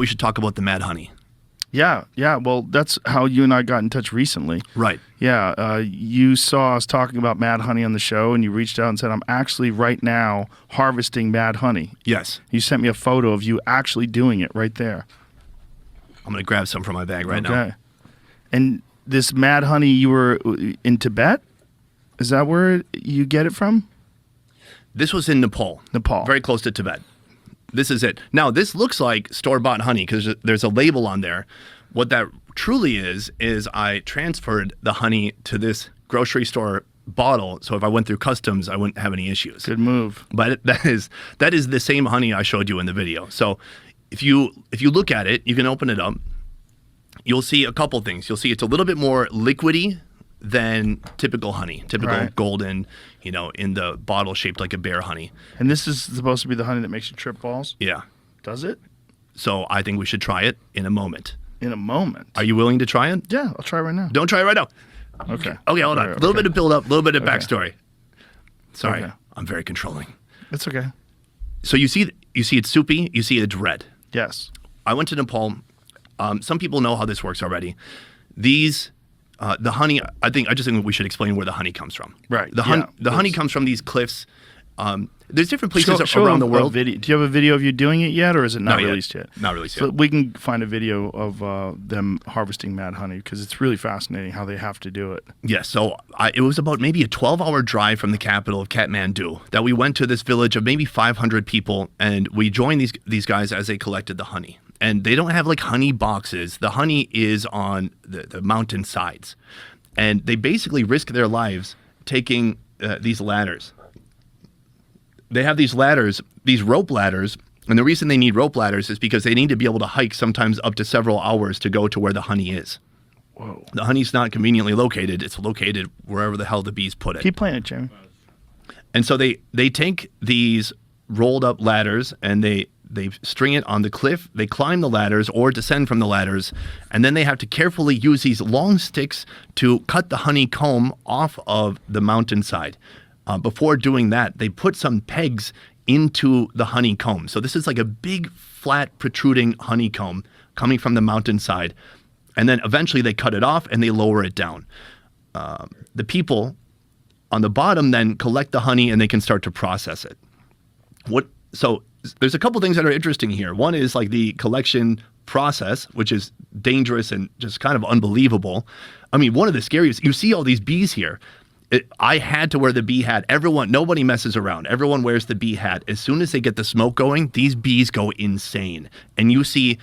we should talk about the mad honey. Yeah. Well, that's how you and I got in touch recently. Right. Yeah. You saw us talking about mad honey on the show, and you reached out and said, I'm actually right now harvesting mad honey. Yes. You sent me a photo of you actually doing it right there. I'm going to grab some from my bag right now. Okay. And this mad honey, you were in Tibet? Is that where you get it from? This was in Nepal. Nepal. Very close to Tibet. This is it. Now, this looks like store-bought honey because there's a label on there. What that truly is I transferred the honey to this grocery store bottle, so if I went through customs, I wouldn't have any issues. Good move. But that is the same honey I showed you in the video. So if you look at it, you can open it up. You'll see a couple things. You'll see it's a little bit more liquidy than typical honey, typical golden, in the bottle shaped like a bear honey. And this is supposed to be the honey that makes you trip balls? Yeah. Does it? So I think we should try it in a moment. In a moment? Are you willing to try it? Yeah, I'll try right now. Don't try it right now. Okay. Okay, hold on. A little bit of build up, a little bit of backstory. Sorry, Okay. I'm very controlling. It's okay. So you see it's soupy, you see it's red. Yes. I went to Nepal. Some people know how this works already. These, the honey, I just think we should explain where the honey comes from. Right. The honey comes from these cliffs. There's different places Show around the world. Do you have a video of you doing it yet, or is it not released yet? Not released So yet. we can find a video of them harvesting mad honey because it's really fascinating how they have to do it. Yes, so it was about maybe a 12-hour drive from the capital of Kathmandu that we went to this village of maybe 500 people, and we joined these guys as they collected the honey. And they don't have like honey boxes. The honey is on the mountain sides. And they basically risk their lives taking these ladders. They have these ladders, these rope ladders, and the reason they need rope ladders is because they need to be able to hike sometimes up to several hours to go to where the honey is. Whoa. The honey's not conveniently located. It's located wherever the hell the bees put it. Keep playing it, Jamie. And so they take these rolled up ladders and they string it on the cliff. They climb the ladders or descend from the ladders, and then they have to carefully use these long sticks to cut the honeycomb off of the mountainside. Before doing that, they put some pegs into the honeycomb. So this is like a big, flat, protruding honeycomb coming from the mountainside. And then eventually they cut it off and they lower it down. The people on the bottom then collect the honey and they can start to process it. So there's a couple things that are interesting here. One is like the collection process, which is dangerous and just kind of unbelievable. I mean, one of the scariest, you see all these bees here. I had to wear the bee hat. Nobody messes around. Everyone wears the bee hat. As soon as they get the smoke going, these bees go insane. And you see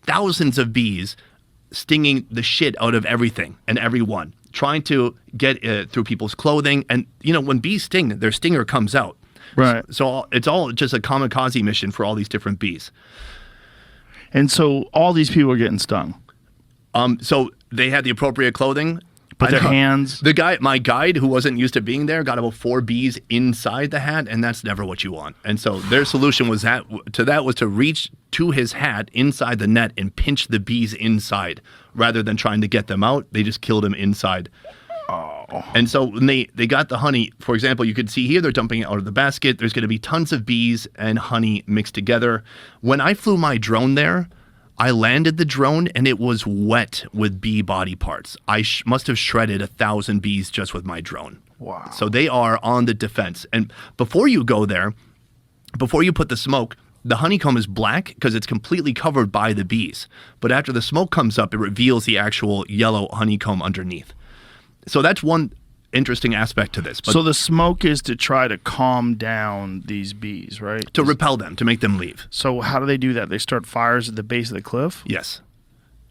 thousands of bees stinging the shit out of everything and everyone, trying to get through people's clothing. And, when bees sting, their stinger comes out. Right. So it's all just a kamikaze mission for all these different bees. And so all these people are getting stung. So they had the appropriate clothing. But their hands. My guide, who wasn't used to being there, got about 4 bees inside the hat, and that's never what you want. And so their solution was to reach to his hat inside the net and pinch the bees inside, rather than trying to get them out. They just killed him inside. Oh. And so when they got the honey, for example, you can see here they're dumping it out of the basket. There's going to be tons of bees and honey mixed together. When I flew my drone there, I landed the drone and it was wet with bee body parts. I must have shredded 1,000 bees just with my drone. Wow. So they are on the defense. And before you go there, before you put the smoke, the honeycomb is black because it's completely covered by the bees. But after the smoke comes up, it reveals the actual yellow honeycomb underneath. So that's one interesting aspect to this. But so the smoke is to try to calm down these bees, right? To repel them, to make them leave. So how do they do that? They start fires at the base of the cliff? Yes.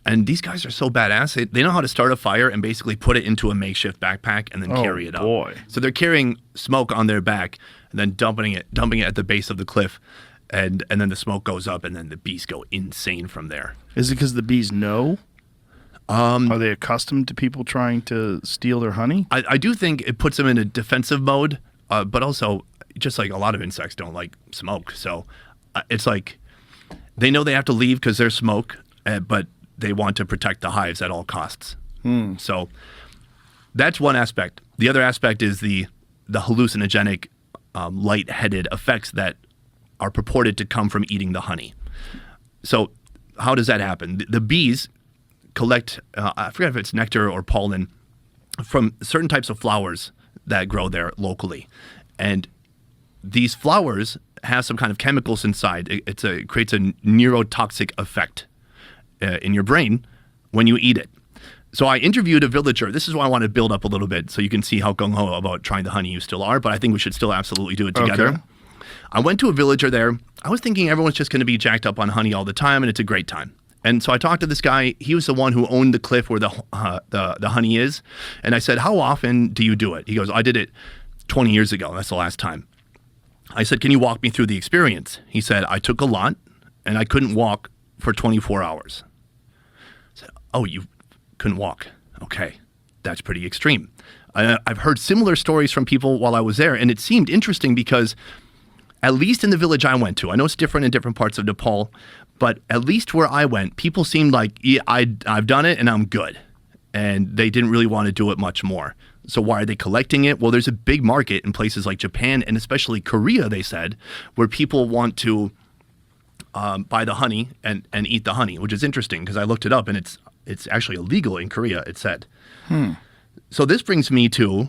And these guys are so badass. They know how to start a fire and basically put it into a makeshift backpack and then carry it up. Boy. So they're carrying smoke on their back and then dumping it at the base of the cliff. And then the smoke goes up and then the bees go insane from there. Is it because the bees know? Are they accustomed to people trying to steal their honey? I do think it puts them in a defensive mode, but also just like a lot of insects don't like smoke. So it's like they know they have to leave because there's smoke, but they want to protect the hives at all costs. So that's one aspect. The other aspect is the hallucinogenic, lightheaded effects that are purported to come from eating the honey. So how does that happen? The bees collect, I forget if it's nectar or pollen, from certain types of flowers that grow there locally. And these flowers have some kind of chemicals inside. It creates a neurotoxic effect in your brain when you eat it. So I interviewed a villager. This is why I want to build up a little bit so you can see how gung-ho about trying the honey you still are, but I think we should still absolutely do it together. Okay. I went to a villager there. I was thinking everyone's just going to be jacked up on honey all the time, and it's a great time. And so I talked to this guy. He was the one who owned the cliff where the honey is. And I said, how often do you do it? He goes, I did it 20 years ago. That's the last time. I said, can you walk me through the experience? He said, I took a lot, and I couldn't walk for 24 hours. I said, oh, you couldn't walk. Okay, that's pretty extreme. I've heard similar stories from people while I was there, and it seemed interesting because at least in the village I went to, I know it's different in different parts of Nepal, but at least where I went, people seemed like, yeah, I've done it and I'm good. And they didn't really want to do it much more. So why are they collecting it? Well, there's a big market in places like Japan and especially Korea, they said, where people want to buy the honey and eat the honey, which is interesting because I looked it up and it's actually illegal in Korea, it said. So this brings me to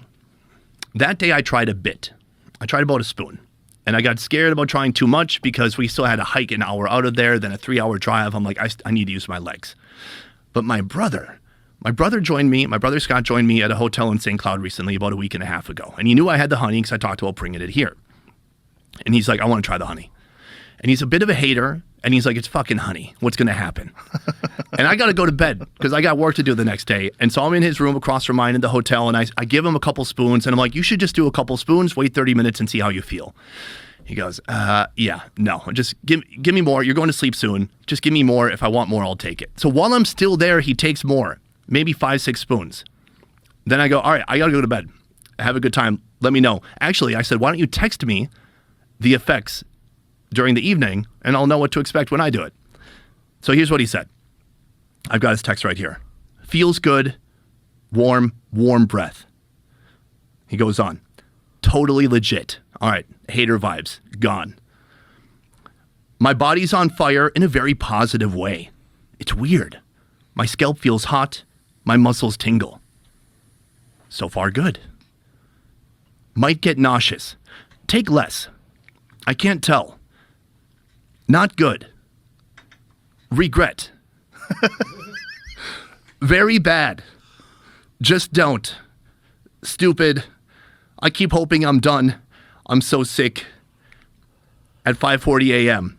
that day I tried a bit. I tried about a spoon. And I got scared about trying too much because we still had to hike an hour out of there, then a 3-hour drive. I'm like, I need to use my legs. But my brother joined me. My brother Scott joined me at a hotel in St. Cloud recently about a week and a half ago. And he knew I had the honey because I talked about bringing it here. And he's like, I want to try the honey. And he's a bit of a hater. And he's like, it's fucking honey. What's going to happen? And I got to go to bed because I got work to do the next day. And so I'm in his room across from mine in the hotel. And I give him a couple spoons. And I'm like, you should just do a couple spoons, wait 30 minutes and see how you feel. He goes, yeah, no, just give me more. You're going to sleep soon. Just give me more. If I want more, I'll take it. So while I'm still there, he takes more, maybe 5-6 spoons. Then I go, all right, I got to go to bed. Have a good time. Let me know. Actually, I said, why don't you text me the effects during the evening and I'll know what to expect when I do it. So here's what he said. I've got his text right here. Feels good, warm breath. He goes on. Totally legit. All right, hater vibes, gone. My body's on fire in a very positive way. It's weird. My scalp feels hot. My muscles tingle. So far, good. Might get nauseous. Take less. I can't tell. Not good. Regret. Very bad. Just don't. Stupid. I keep hoping I'm done. I'm so sick. At 5:40 a.m.